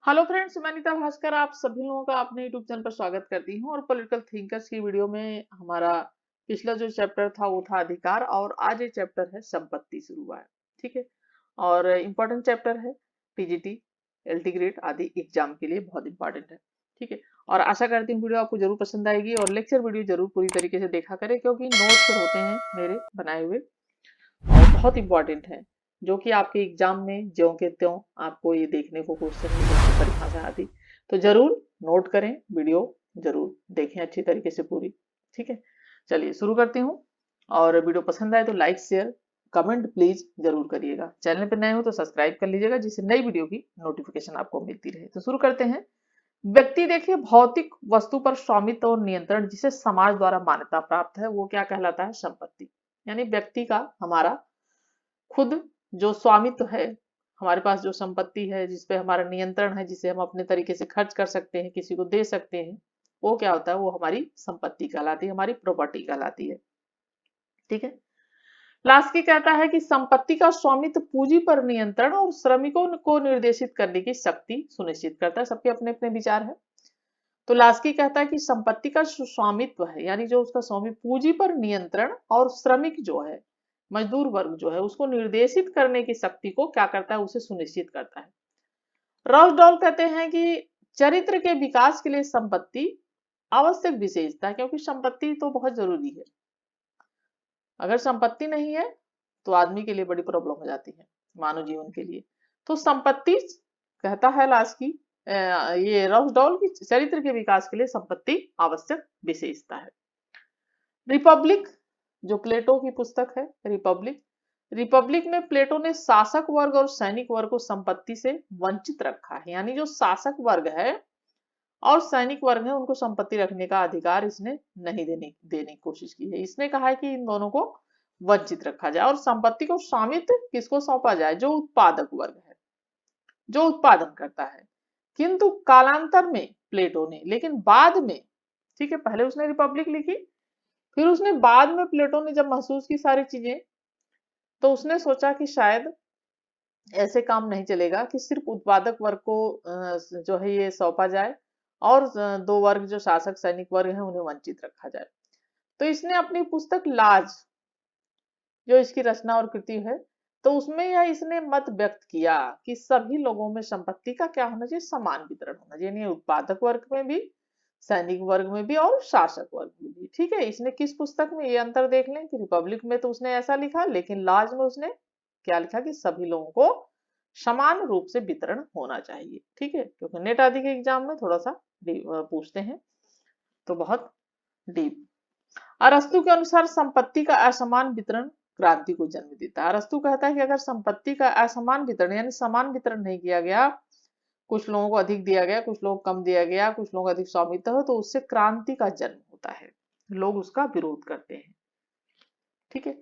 Hello friends, मैं अनीता भास्कर आप सभी लोगों का अपने यूट्यूब चैनल पर स्वागत करती हूँ। और पॉलिटिकल थिंकर्स की वीडियो में हमारा पिछला जो चैप्टर था वो था अधिकार, और आज ये चैप्टर है संपत्ति शुरू हुआ है। ठीक है, और इम्पोर्टेंट चैप्टर है, टीजीटी एलटी ग्रेड आदि एग्जाम के लिए बहुत इंपॉर्टेंट है। ठीक है, और आशा करती हूँ वीडियो आपको जरूर पसंद आएगी और लेक्चर वीडियो जरूर पूरी तरीके से देखा करें, क्योंकि नोट्स होते हैं मेरे बनाए हुए और बहुत इंपॉर्टेंट है, जो कि आपके एग्जाम में ज्यों के त्यों आपको ये देखने को क्वेश्चन मिलेंगे, परिभाषा आदि। तो जरूर नोट करें, वीडियो जरूर देखें अच्छी तरीके से पूरी। ठीक है, चलिए शुरू करती हूँ। और वीडियो पसंद आए तो लाइक शेयर कमेंट प्लीज जरूर करिएगा। चैनल पर नए हो तो सब्सक्राइब कर लीजिएगा, जिससे नई वीडियो की नोटिफिकेशन आपको मिलती रहे। तो शुरू करते हैं। व्यक्ति देखिए भौतिक वस्तु पर स्वामित्व और नियंत्रण जिसे समाज द्वारा मान्यता प्राप्त है वो क्या कहलाता है? संपत्ति। यानी व्यक्ति का हमारा खुद जो स्वामित्व है, हमारे पास जो संपत्ति है जिसपे हमारा नियंत्रण है, जिसे हम अपने तरीके से खर्च कर सकते हैं, किसी को दे सकते हैं, वो क्या होता है? वो हमारी संपत्ति कहलाती है, हमारी प्रॉपर्टी कहलाती है। ठीक है, लास्की कहता है कि संपत्ति का स्वामित्व पूंजी पर नियंत्रण और श्रमिकों को निर्देशित करने की शक्ति सुनिश्चित करता है। सबके अपने अपने विचार है। तो लास्की कहता है कि संपत्ति का स्वामित्व है, यानी जो उसका स्वामी पूंजी पर नियंत्रण और श्रमिक जो है, मजदूर वर्ग जो है, उसको निर्देशित करने की शक्ति को क्या करता है? उसे सुनिश्चित करता है। रॉसडॉल कहते हैं कि चरित्र के विकास के लिए संपत्ति आवश्यक विशेषता है, क्योंकि संपत्ति तो बहुत जरूरी है। अगर संपत्ति नहीं है तो आदमी के लिए बड़ी प्रॉब्लम हो जाती है, मानव जीवन के लिए। तो संपत्ति, कहता है लास्की, ये रॉसडॉल की चरित्र के विकास के लिए संपत्ति आवश्यक विशेषता है। रिपब्लिक, जो प्लेटो की पुस्तक है रिपब्लिक, रिपब्लिक में प्लेटो ने शासक वर्ग और सैनिक वर्ग को संपत्ति से वंचित रखा है। यानी जो शासक वर्ग है और सैनिक वर्ग है उनको संपत्ति रखने का अधिकार इसने नहीं देने की कोशिश की है। इसने कहा है कि इन दोनों को वंचित रखा जाए और संपत्ति को स्वामित्व किसको सौंपा जाए? जो उत्पादक वर्ग है, जो उत्पादन करता है। किंतु कालांतर में प्लेटो ने, लेकिन बाद में, ठीक है, पहले उसने रिपब्लिक लिखी, फिर उसने बाद में प्लेटो ने जब महसूस की सारी चीजें, तो उसने सोचा कि शायद ऐसे काम नहीं चलेगा कि सिर्फ उत्पादक वर्ग को जो है ये सौंपा जाए और दो वर्ग जो शासक सैनिक वर्ग है उन्हें वंचित रखा जाए। तो इसने अपनी पुस्तक लाज, जो इसकी रचना और कृति है, तो उसमें यह इसने मत व्यक्त किया कि सभी लोगों में संपत्ति का क्या होना चाहिए? समान वितरण होना चाहिए, यानी उत्पादक वर्ग में भी, सैनिक वर्ग में भी और शासक वर्ग में भी। ठीक है, इसने किस पुस्तक में ये अंतर देख लें कि रिपब्लिक में तो उसने ऐसा लिखा, लेकिन लाज में उसने क्या लिखा कि सभी लोगों को समान रूप से वितरण होना चाहिए। ठीक है, क्योंकि नेट आदि के एग्जाम में थोड़ा सा पूछते हैं, तो बहुत डीप। अरस्तु के अनुसार संपत्ति का असमान वितरण क्रांति को जन्म देता है। अरस्तु कहता है कि अगर संपत्ति का असमान वितरण यानी समान वितरण नहीं किया गया, कुछ लोगों को अधिक दिया गया, कुछ लोग कम दिया गया, कुछ लोगों को अधिक स्वामित्व हो, तो उससे क्रांति का जन्म होता है, लोग उसका विरोध करते हैं। ठीक है,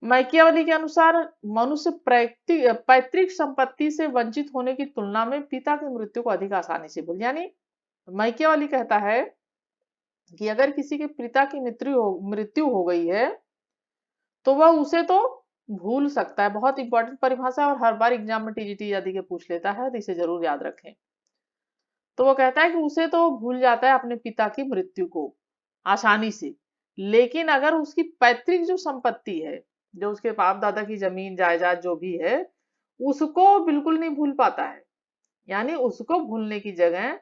मैकियावली के अनुसार मनुष्य पैतृक संपत्ति से वंचित होने की तुलना में पिता की मृत्यु को अधिक आसानी से भूल, यानी मैकियावली कहता है कि अगर किसी के पिता की मृत्यु हो गई है तो वह उसे तो भूल सकता है। बहुत इंपॉर्टेंट परिभाषा और हर बार एग्जाम में टीजीटी आदि के पूछ लेता है, तो इसे जरूर याद रखें। तो वो कहता है कि उसे तो भूल जाता है अपने पिता की मृत्यु को आसानी से, लेकिन अगर उसकी पैतृक जो संपत्ति है, जो उसके बाप दादा की जमीन जायदाद जो भी है, उसको बिल्कुल नहीं भूल पाता है। यानी उसको भूलने की जगह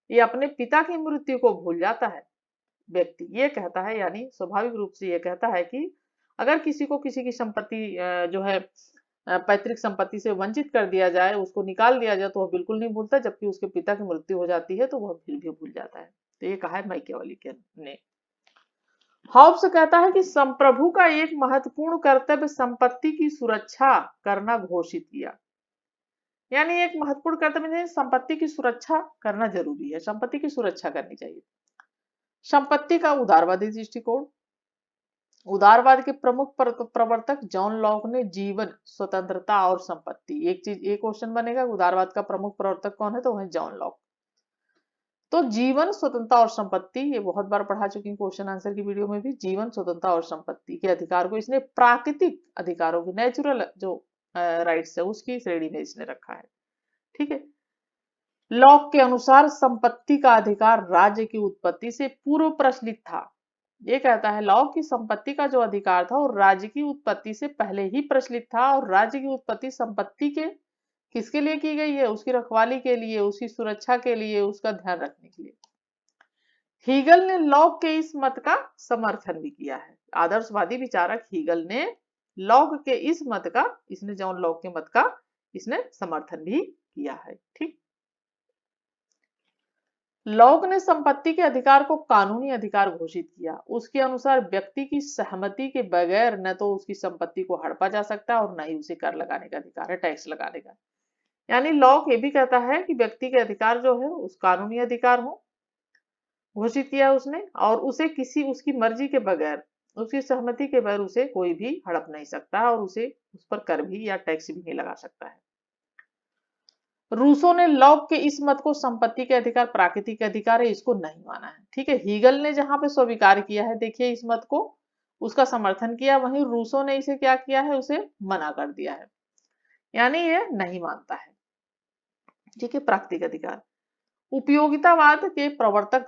ये अपने पिता की मृत्यु को भूल जाता है व्यक्ति। ये कहता है, यानी स्वाभाविक रूप से ये कहता है कि अगर किसी को किसी की संपत्ति जो है पैतृक संपत्ति से वंचित कर दिया जाए, उसको निकाल दिया जाए, तो वह बिल्कुल नहीं भूलता, जबकि उसके पिता की मृत्यु हो जाती है तो वह फिर भी भूल जाता है। तो ये कहा है मैकियावली ने। हॉब्स कहता है कि संप्रभु का एक महत्वपूर्ण कर्तव्य संपत्ति की सुरक्षा करना घोषित किया। यानी एक महत्वपूर्ण कर्तव्य संपत्ति की सुरक्षा करना जरूरी है, संपत्ति की सुरक्षा करनी चाहिए। संपत्ति का उदारवादी दृष्टिकोण, उदारवाद के प्रमुख प्रवर्तक जॉन लॉक ने जीवन, स्वतंत्रता और संपत्ति, एक चीज, एक क्वेश्चन बनेगा उदारवाद का प्रमुख प्रवर्तक कौन है, तो वह जॉन लॉक। तो जीवन, स्वतंत्रता और संपत्ति, ये बहुत बार पढ़ा चुकी हूँ क्वेश्चन आंसर की वीडियो में भी। जीवन, स्वतंत्रता और संपत्ति के अधिकार को इसने प्राकृतिक अधिकारों की, नेचुरल जो राइट्स है, उसकी श्रेणी में इसने रखा है। ठीक है, लॉक के अनुसार संपत्ति का अधिकार राज्य की उत्पत्ति से पूर्व प्रचलित था। ये कहता है लॉक की संपत्ति का जो अधिकार था वो राज्य की उत्पत्ति से पहले ही प्रचलित था, और राज्य की उत्पत्ति संपत्ति के किसके लिए की गई है? उसकी रखवाली के लिए, उसकी सुरक्षा के लिए, उसका ध्यान रखने के लिए। हीगल ने लॉक के इस मत का समर्थन भी किया है। आदर्शवादी विचारक हीगल ने लॉक के इस मत का, इसने जॉन लॉक के मत का इसने समर्थन भी किया है। ठीक, लॉक ने संपत्ति के अधिकार को कानूनी अधिकार घोषित किया। उसके अनुसार व्यक्ति की सहमति के बगैर न तो उसकी संपत्ति को हड़पा जा सकता है और न ही उसे कर लगाने का अधिकार है, टैक्स लगाने का। यानी लॉक ये भी कहता है कि व्यक्ति के अधिकार जो है उस कानूनी अधिकार हो, घोषित किया उसने, और उसे किसी उसकी मर्जी के बगैर, उसकी सहमति के बगैर उसे कोई भी हड़प नहीं सकता है और उसे उस पर कर भी या टैक्स भी नहीं लगा सकता है। रूसो ने लॉक के इस मत को संपत्ति के अधिकार प्राकृतिक अधिकार है इसको नहीं माना है। ठीक है, हीगल ने जहां पे स्वीकार किया है, देखिए इस मत को, उसका समर्थन किया, वहीं रूसो ने इसे क्या किया है, उसे मना कर दिया है, यानी ये नहीं मानता है। ठीक है, प्राकृतिक अधिकार। उपयोगितावाद के प्रवर्तक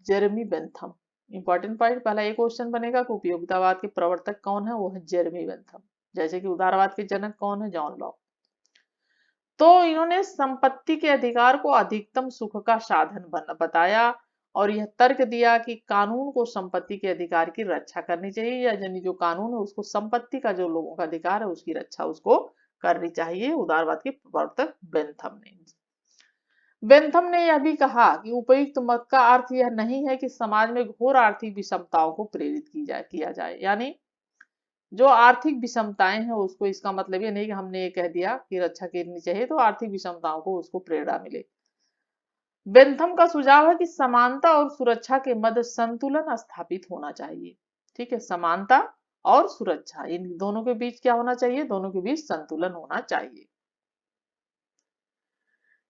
जेरेमी बेंथम, इंपॉर्टेंट पॉइंट, पहला एक क्वेश्चन बनेगा कि उपयोगितावाद के प्रवर्तक कौन है, वो है जेरेमी बेंथम। जैसे कि उदारवाद के जनक कौन है, जॉन लॉक। तो इन्होंने संपत्ति के अधिकार को अधिकतम सुख का साधन बताया और यह तर्क दिया कि कानून को संपत्ति के अधिकार की रक्षा करनी चाहिए, या यानी जो कानून है उसको संपत्ति का जो लोगों का अधिकार है उसकी रक्षा उसको करनी चाहिए। उदारवाद के प्रवर्तक बेंथम ने। बेंथम ने यह भी कहा कि उपयुक्त मत का अर्थ यह नहीं है कि समाज में घोर आर्थिक विषमताओं को प्रेरित किया जाए, यानी जो आर्थिक विषमताएं हैं उसको, इसका मतलब ये नहीं कि हमने ये कह दिया कि रक्षा करनी चाहिए तो आर्थिक विषमताओं को उसको प्रेरणा मिले। बेंथम का सुझाव है कि समानता और सुरक्षा के मध्य संतुलन स्थापित होना चाहिए। ठीक है, समानता और सुरक्षा, इन दोनों के बीच क्या होना चाहिए, दोनों के बीच संतुलन होना चाहिए।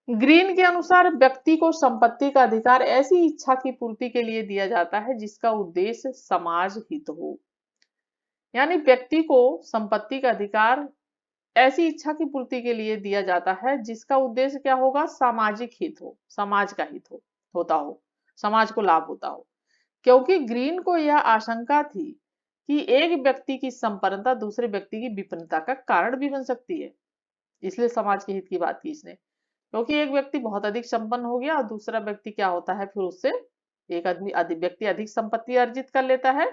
ग्रीन के अनुसार व्यक्ति को संपत्ति का अधिकार ऐसी इच्छा की पूर्ति के लिए दिया जाता है जिसका उद्देश्य समाज हित हो। यानी व्यक्ति को संपत्ति का अधिकार ऐसी इच्छा की पूर्ति के लिए दिया जाता है जिसका उद्देश्य क्या होगा, सामाजिक हित हो, समाज का हित होता हो, समाज को लाभ होता हो। क्योंकि ग्रीन को यह आशंका थी कि एक व्यक्ति की संपन्नता दूसरे व्यक्ति की विपन्नता का कारण भी बन सकती है, इसलिए समाज के हित की बात की इसने। क्योंकि एक व्यक्ति बहुत अधिक संपन्न हो गया और दूसरा व्यक्ति क्या होता है, फिर उससे एक व्यक्ति अधिक संपत्ति अर्जित कर लेता है,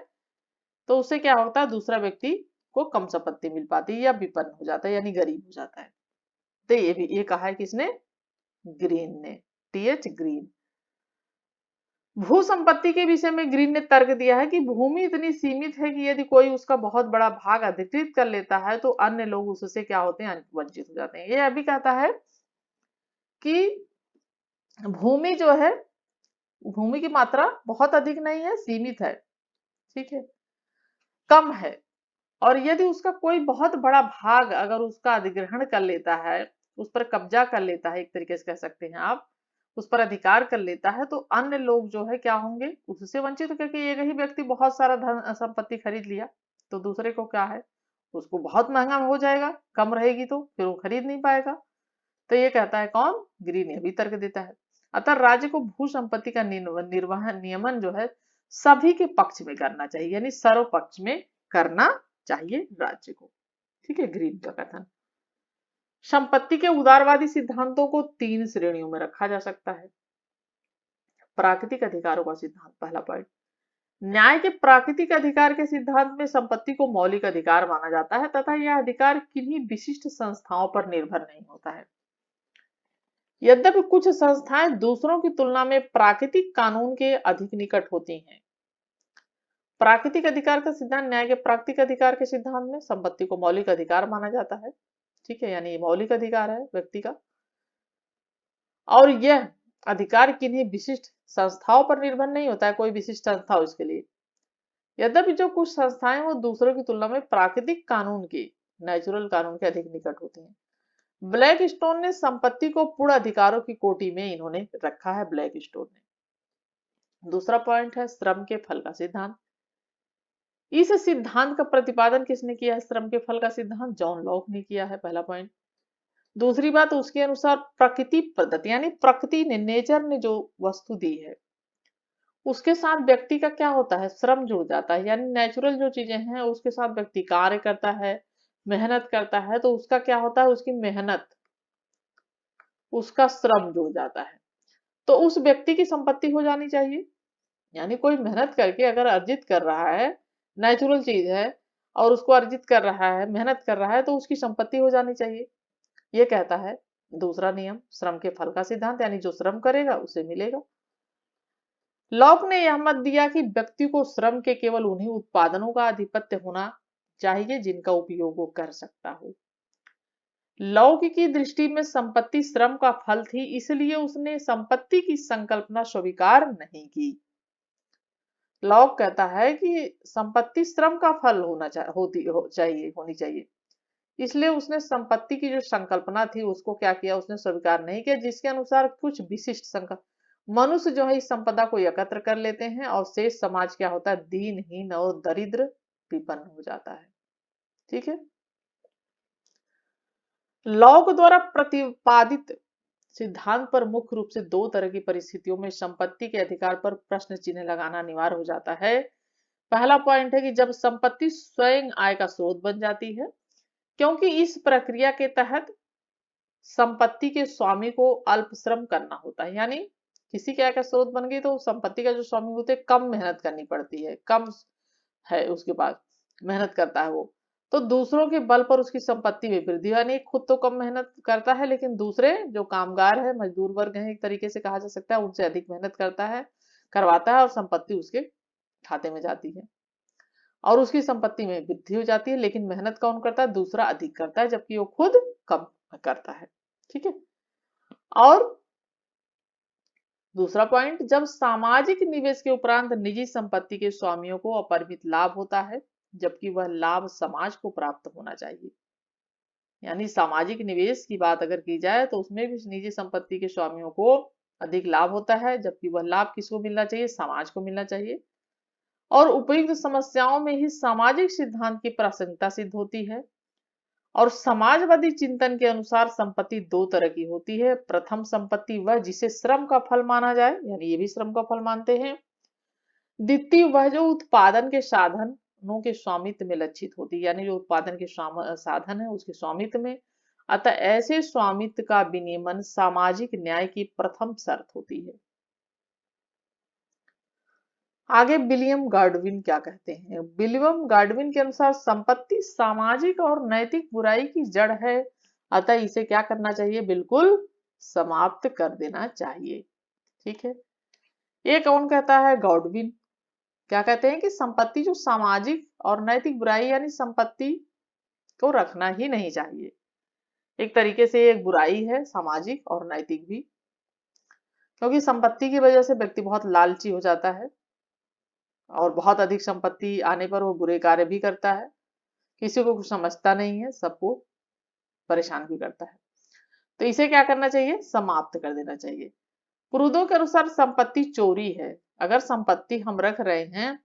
तो उससे क्या होता है, दूसरा व्यक्ति को कम संपत्ति मिल पाती है या विपन्न हो जाता है, यानी गरीब हो जाता है। तो ये कहा है किसने, ग्रीन ने, टीएच ग्रीन। भू संपत्ति के विषय में ग्रीन ने तर्क दिया है कि भूमि इतनी सीमित है कि यदि कोई उसका बहुत बड़ा भाग अधिकृत कर लेता है तो अन्य लोग उससे क्या होते हैं, वंचित हो जाते हैं। ये अभी कहता है कि भूमि जो है, भूमि की मात्रा बहुत अधिक नहीं है, सीमित है, ठीक है, कम है, और यदि उसका कोई बहुत बड़ा भाग अगर उसका अधिग्रहण कर लेता है, उस पर कब्जा कर लेता है, एक तरीके से कह सकते हैं आप, उस पर अधिकार कर लेता है, तो अन्य लोग जो है क्या होंगे, उससे वंचित हो, क्योंकि एक ही व्यक्ति बहुत सारा धन संपत्ति खरीद लिया तो दूसरे को क्या है, उसको बहुत महंगा हो जाएगा, कम रहेगी तो फिर वो खरीद नहीं पाएगा। तो ये कहता है कौन, ग्रीन, ये भी तर्क देता है। अतः राज्य को भू संपत्ति का निर्वहन नियमन जो है सभी के पक्ष में करना चाहिए, यानी सर्व पक्ष में करना चाहिए राज्य को। ठीक है, ग्रीन का कथन। संपत्ति के उदारवादी सिद्धांतों को 3 श्रेणियों में रखा जा सकता है। प्राकृतिक अधिकारों का सिद्धांत, पहला पॉइंट, न्याय के प्राकृतिक अधिकार के सिद्धांत में संपत्ति को मौलिक अधिकार माना जाता है तथा यह अधिकार किन्हीं विशिष्ट संस्थाओं पर निर्भर नहीं होता है। यद्यपि कुछ संस्थाएं दूसरों की तुलना में प्राकृतिक कानून के अधिक निकट होती हैं। प्राकृतिक अधिकार का सिद्धांत, न्याय के प्राकृतिक अधिकार के सिद्धांत में संपत्ति को मौलिक अधिकार माना जाता है। ठीक है, यानी मौलिक अधिकार है व्यक्ति का, और यह अधिकार किन्हीं विशिष्ट संस्थाओं पर निर्भर नहीं होता है, कोई विशिष्ट संस्था हो इसके लिए। यद्यपि जो कुछ संस्थाएं वो दूसरों की तुलना में प्राकृतिक कानून के, नेचुरल कानून के अधिक निकट होती हैं। ब्लैक स्टोन ने संपत्ति को पूर्ण अधिकारों की कोटि में इन्होंने रखा है, ब्लैक स्टोन ने। दूसरा पॉइंट है श्रम के फल का सिद्धांत। इस सिद्धांत का प्रतिपादन किसने किया है, श्रम के फल का सिद्धांत, जॉन लॉक ने किया है, पहला पॉइंट। दूसरी बात, उसके अनुसार प्रकृति प्रदत्त यानी प्रकृति ने, नेचर ने जो वस्तु दी है उसके साथ व्यक्ति का क्या होता है, श्रम जुड़ जाता है। यानी नेचुरल जो चीजें हैं उसके साथ व्यक्ति कार्य करता है, मेहनत करता है, तो उसका क्या होता है, उसकी मेहनत, उसका श्रम जुड़ जाता है, तो उस व्यक्ति की संपत्ति हो जानी चाहिए। यानी कोई मेहनत करके अगर अर्जित कर रहा है, नेचुरल चीज है और उसको अर्जित कर रहा है, मेहनत कर रहा है, तो उसकी संपत्ति हो जानी चाहिए। ये कहता है दूसरा नियम, श्रम के फल का सिद्धांत, यानी जो श्रम करेगा उसे मिलेगा। लॉक ने यह मत दिया कि व्यक्ति को श्रम के केवल उन्हीं उत्पादनों का आधिपत्य होना चाहिए जिनका उपयोग वो कर सकता हो। लॉक की दृष्टि में संपत्ति श्रम का फल थी, इसलिए उसने संपत्ति की संकल्पना स्वीकार नहीं की। लॉक कहता है कि संपत्ति श्रम का फल होनी चाहिए, इसलिए उसने संपत्ति की जो संकल्पना थी उसको क्या किया, उसने स्वीकार नहीं किया, जिसके अनुसार कुछ विशिष्ट संकल्प मनुष्य जो है इस संपदा को एकत्र कर लेते हैं और शेष समाज क्या होता है, दीनहीन और दरिद्र विपन्न हो जाता है। ठीक है। लॉक द्वारा प्रतिपादित सिद्धांत पर मुख्य रूप से दो तरह की परिस्थितियों में संपत्ति के अधिकार पर प्रश्न चिन्ह लगाना अनिवार्य हो जाता है। पहला पॉइंट है कि जब संपत्ति स्वयं आय का स्रोत बन जाती है, क्योंकि इस प्रक्रिया के तहत संपत्ति के स्वामी को अल्प श्रम करना होता है। यानी किसी के आय का स्रोत बन गई तो संपत्ति का जो स्वामी होते हैं कम मेहनत करनी पड़ती है, कम है उसके पास, मेहनत करता है वो, तो दूसरों के बल पर उसकी संपत्ति में वृद्धि, यानी खुद तो कम मेहनत करता है लेकिन दूसरे जो कामगार है, मजदूर वर्ग है, एक तरीके से कहा जा सकता है, उनसे अधिक मेहनत करवाता है और संपत्ति उसके खाते में जाती है और उसकी संपत्ति में वृद्धि हो जाती है। लेकिन मेहनत कौन करता है, दूसरा अधिक करता है, जबकि वो खुद कम करता है। ठीक है। और दूसरा पॉइंट, जब सामाजिक निवेश के उपरांत निजी संपत्ति के स्वामियों को अपरिमित लाभ होता है, जबकि वह लाभ समाज को प्राप्त होना चाहिए। यानी सामाजिक निवेश की बात अगर की जाए तो उसमें भी निजी संपत्ति के स्वामियों को अधिक लाभ होता है, जबकि वह लाभ किसको मिलना चाहिए, समाज को मिलना चाहिए। और उपयुक्त समस्याओं में ही सामाजिक सिद्धांत की प्रासंगिकता सिद्ध होती है। और समाजवादी चिंतन के अनुसार संपत्ति दो तरह की होती है। प्रथम संपत्ति वह जिसे श्रम का फल माना जाए, यानी ये भी श्रम का फल मानते हैं। द्वितीय वह जो उत्पादन के साधनों के स्वामित्व में लक्षित होती है, यानी जो उत्पादन के साधन है उसके स्वामित्व में। अतः ऐसे स्वामित्व का विनियमन सामाजिक न्याय की प्रथम शर्त होती है। आगे विलियम गार्डविन क्या कहते हैं। विलियम गार्डविन के अनुसार संपत्ति सामाजिक और नैतिक बुराई की जड़ है, अतः इसे क्या करना चाहिए, बिल्कुल समाप्त कर देना चाहिए। ठीक है। ये कौन कहता है, गार्डविन। क्या कहते हैं कि संपत्ति जो सामाजिक और नैतिक बुराई, यानी संपत्ति को रखना ही नहीं चाहिए। एक तरीके से एक बुराई है, सामाजिक और नैतिक भी, क्योंकि संपत्ति की वजह से व्यक्ति बहुत लालची हो जाता है और बहुत अधिक संपत्ति आने पर वो बुरे कार्य भी करता है, किसी को कुछ समझता नहीं है, सबको परेशान भी करता है। तो इसे क्या करना चाहिए, समाप्त कर देना चाहिए। प्रूदो के अनुसार संपत्ति चोरी है। अगर संपत्ति हम रख रहे हैं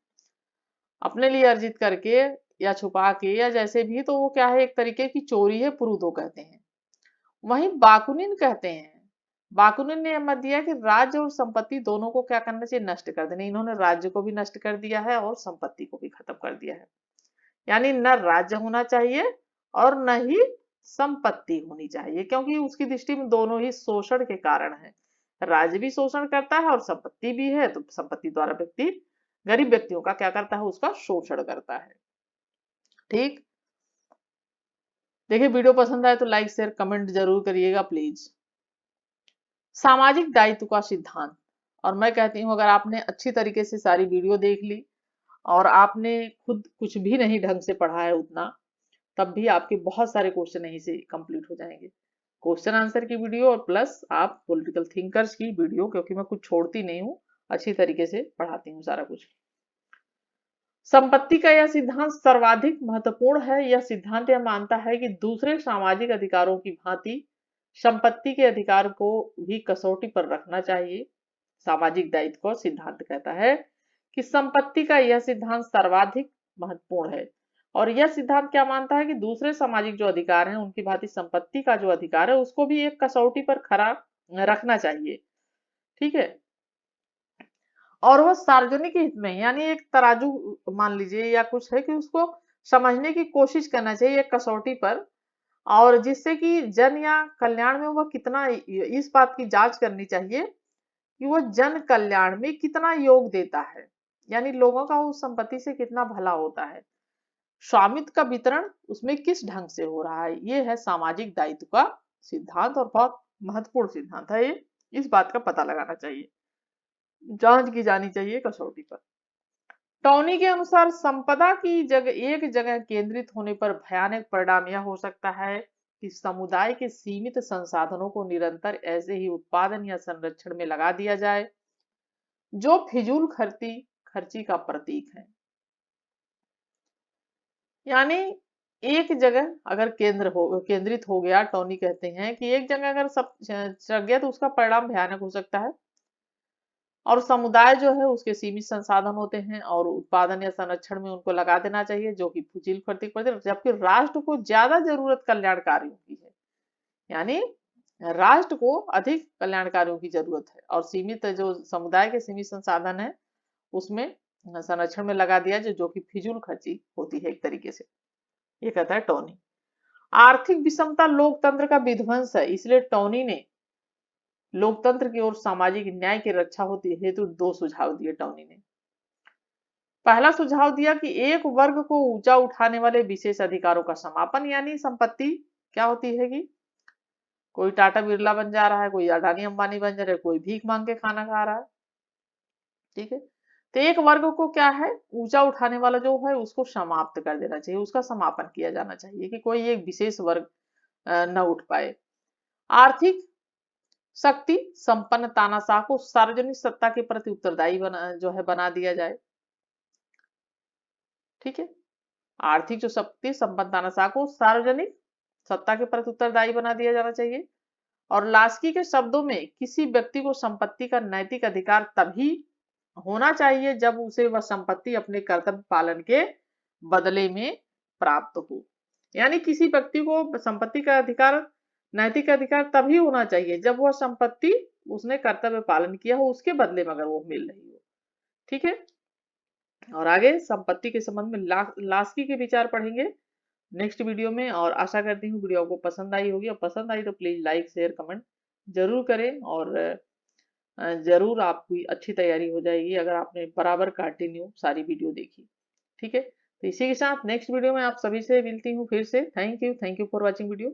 अपने लिए अर्जित करके या छुपा के या जैसे भी, तो वो क्या है, एक तरीके की चोरी है, प्रूदो कहते हैं। वहीं बाकुनिन कहते हैं, बाकुनिन ने मत दिया कि राज्य और संपत्ति दोनों को क्या करना चाहिए, नष्ट कर देना। इन्होंने राज्य को भी नष्ट कर दिया है और संपत्ति को भी खत्म कर दिया है। यानी न राज्य होना चाहिए और न ही संपत्ति होनी चाहिए, क्योंकि उसकी दृष्टि में दोनों ही शोषण के कारण है। राज्य भी शोषण करता है और संपत्ति भी है, तो संपत्ति द्वारा व्यक्ति गरीब व्यक्तियों का क्या करता है, उसका शोषण करता है। ठीक। देखिए वीडियो पसंद आए तो लाइक शेयर कमेंट जरूर करिएगा प्लीज। सामाजिक दायित्व का सिद्धांत, और मैं कहती हूं अगर आपने अच्छी तरीके से सारी वीडियो देख ली और आपने खुद कुछ भी नहीं ढंग से पढ़ा है उतना, तब भी आपके बहुत सारे क्वेश्चन यहीं से कंप्लीट हो जाएंगे। क्वेश्चन आंसर की वीडियो और प्लस आप पॉलिटिकल थिंकर्स की वीडियो, क्योंकि मैं कुछ छोड़ती नहीं हूँ, अच्छी तरीके से पढ़ाती हूँ सारा कुछ। संपत्ति का यह सिद्धांत सर्वाधिक महत्वपूर्ण है। यह सिद्धांत यह मानता है कि दूसरे सामाजिक अधिकारों की भांति संपत्ति के अधिकार को भी कसौटी पर रखना चाहिए। सामाजिक दायित्व को सिद्धांत कहता है कि संपत्ति का यह सिद्धांत सर्वाधिक महत्वपूर्ण है। और यह सिद्धांत क्या मानता है कि दूसरे सामाजिक जो अधिकार हैं उनकी भांति संपत्ति का जो अधिकार है उसको भी एक कसौटी पर खरा रखना चाहिए। ठीक है, और वो सार्वजनिक हित में, यानी एक तराजू मान लीजिए या कुछ है कि उसको समझने की कोशिश करना चाहिए एक कसौटी पर, और जिससे कि जन या कल्याण में वह कितना, इस बात की जांच करनी चाहिए कि वो जन कल्याण में कितना योग देता है, यानी लोगों का उस संपत्ति से कितना भला होता है, स्वामित्व का वितरण उसमें किस ढंग से हो रहा है। ये है सामाजिक दायित्व का सिद्धांत, और बहुत महत्वपूर्ण सिद्धांत है ये। इस बात का पता लगाना चाहिए, जांच की जानी चाहिए कसौटी पर। टॉनी के अनुसार संपदा की जगह एक जगह केंद्रित होने पर भयानक परिणाम यह हो सकता है कि समुदाय के सीमित संसाधनों को निरंतर ऐसे ही उत्पादन या संरक्षण में लगा दिया जाए जो फिजूल खर्ची का प्रतीक है। यानी एक जगह अगर केंद्रित हो गया, टॉनी कहते हैं कि एक जगह अगर सब चल गया तो उसका परिणाम भयानक हो सकता है, और समुदाय जो है उसके सीमित संसाधन होते हैं और उत्पादन या संरक्षण में उनको लगा देना चाहिए जो कि फुजील खर्ची पड़ती है, जबकि राष्ट्र को ज्यादा जरूरत कल्याण कार्यों की है। यानी राष्ट्र को अधिक कल्याण कार्यों की जरूरत है और सीमित जो समुदाय के सीमित संसाधन है उसमें संरक्षण में लगा दिया जो कि फिजूल खर्ची होती है एक तरीके से। ये कहता है टोनी। आर्थिक विषमता लोकतंत्र का विध्वंस है, इसलिए टोनी ने लोकतंत्र की और सामाजिक न्याय की रक्षा होती हेतु दो सुझाव दिए टोनी ने। पहला सुझाव दिया कि एक वर्ग को ऊंचा उठाने वाले विशेष अधिकारों का समापन, यानी संपत्ति क्या होती है कि कोई टाटा बिरला बन जा रहा है, कोई अडानी अंबानी बन जा रहा है, कोई भीख मांग के खाना खा रहा है। ठीक है, तो एक वर्ग को क्या है ऊंचा उठाने वाला जो है उसको समाप्त कर देना चाहिए, उसका समापन किया जाना चाहिए कि कोई एक विशेष वर्ग न उठ पाए। आर्थिक शक्ति संपन्न तानाशाह को सार्वजनिक सत्ता के प्रति उत्तरदायी बना दिया जाए। ठीक है, आर्थिक जो शक्ति संपन्न तानाशाह को सार्वजनिक सत्ता के प्रति उत्तरदायी बना दिया जाना चाहिए। और लास्की के शब्दों में किसी व्यक्ति को संपत्ति का नैतिक अधिकार तभी होना चाहिए जब उसे वह संपत्ति अपने कर्तव्य पालन के बदले में प्राप्त हो। यानी किसी व्यक्ति को संपत्ति का अधिकार, नैतिक अधिकार तभी होना चाहिए जब वह संपत्ति उसने कर्तव्य पालन किया हो उसके बदले में अगर वो मिल रही हो। ठीक है, और आगे संपत्ति के संबंध में लास्की के विचार पढ़ेंगे नेक्स्ट वीडियो में। और आशा करती हूँ वीडियो आपको पसंद आई होगी, और पसंद आई तो प्लीज लाइक शेयर कमेंट जरूर करें, और जरूर आपकी अच्छी तैयारी हो जाएगी अगर आपने बराबर कंटिन्यू सारी वीडियो देखी। ठीक है, तो इसी के साथ नेक्स्ट वीडियो में आप सभी से मिलती हूँ फिर से। Thank you for watching video.